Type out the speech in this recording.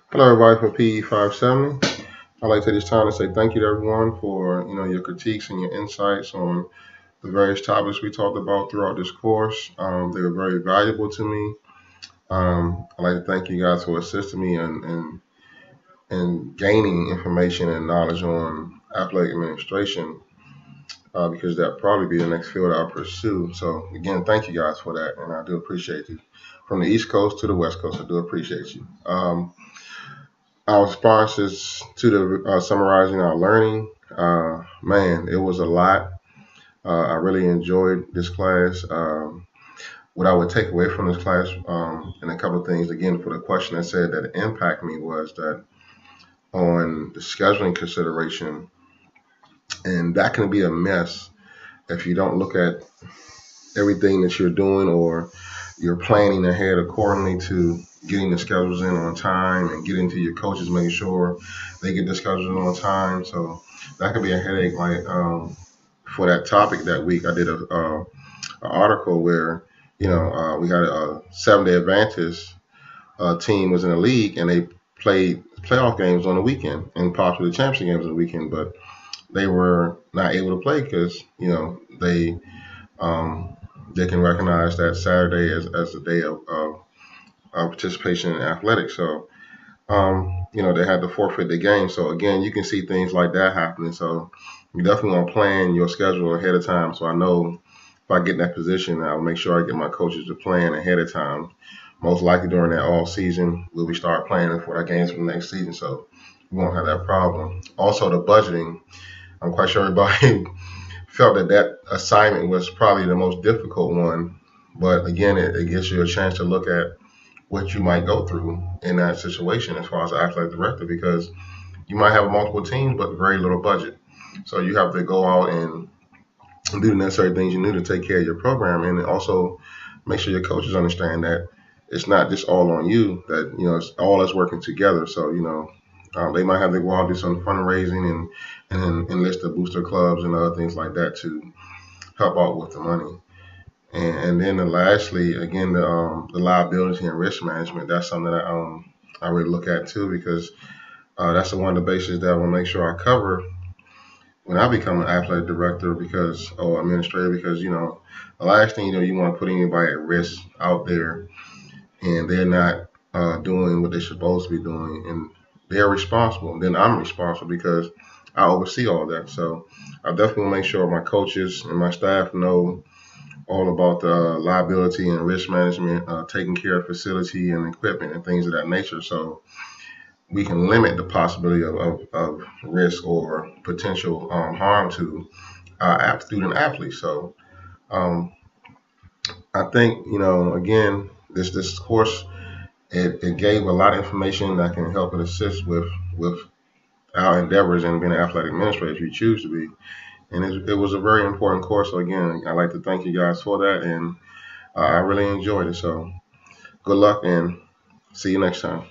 Hello, everybody from PE 570. I'd like to take this time to say thank you to everyone for your critiques and your insights on the various topics we talked about throughout this course. They were very valuable to me. I'd like to thank you guys for assisting me in gaining information and knowledge on athletic administration because that'll probably be the next field I'll pursue. So again, thank you guys for that, and I do appreciate you. From the East Coast to the West Coast, I do appreciate you. Our responses to the summarizing our learning. Man, it was a lot. I really enjoyed this class. What I would take away from this class, and a couple of things, again, for the question that said that impact me was that on the scheduling consideration, and that can be a mess if you don't look at everything that you're doing or you're planning ahead accordingly to getting the schedules in on time and getting to your coaches, making sure they get the schedules in on time. So that could be a headache. Like for that topic that week, I did a article where we had a 7-day Adventist team was in the league and they played playoff games on the weekend and possibly the championship games on the weekend, but they were not able to play because um, they can recognize that Saturday as a day of participation in athletics. So, they had to forfeit the game. So, again, you can see things like that happening. So, you definitely want to plan your schedule ahead of time. So, I know if I get in that position, I'll make sure I get my coaches to plan ahead of time. Most likely during that all season, we'll start planning for our games for the next season. So, we won't have that problem. Also, the budgeting. I'm quite sure everybody felt that assignment was probably the most difficult one. But again, it gives you a chance to look at what you might go through in that situation as far as an athletic director because you might have multiple teams but very little budget. So you have to go out and do the necessary things you need to take care of your program and also make sure your coaches understand that it's not just all on you, that it's all us working together. So they might have to go out and do some fundraising and then enlist the booster clubs and other things like that to help out with the money. And then lastly, again, the liability and risk management. That's something that I really look at too because that's one of the bases that I want to make sure I cover when I become an athletic director because or administrator because the last thing you want to put anybody at risk out there and they're not doing what they're supposed to be doing and they're responsible. Then I'm responsible because I oversee all that. So I definitely want to make sure my coaches and my staff know all about the liability and risk management, taking care of facility and equipment and things of that nature. So we can limit the possibility of risk or potential harm to our student athletes. So um, I think, again, this course, it gave a lot of information that can help and assist with our endeavors in being an athletic administrator if you choose to be. And it was a very important course. So again, I'd like to thank you guys for that. And I really enjoyed it. So good luck and see you next time.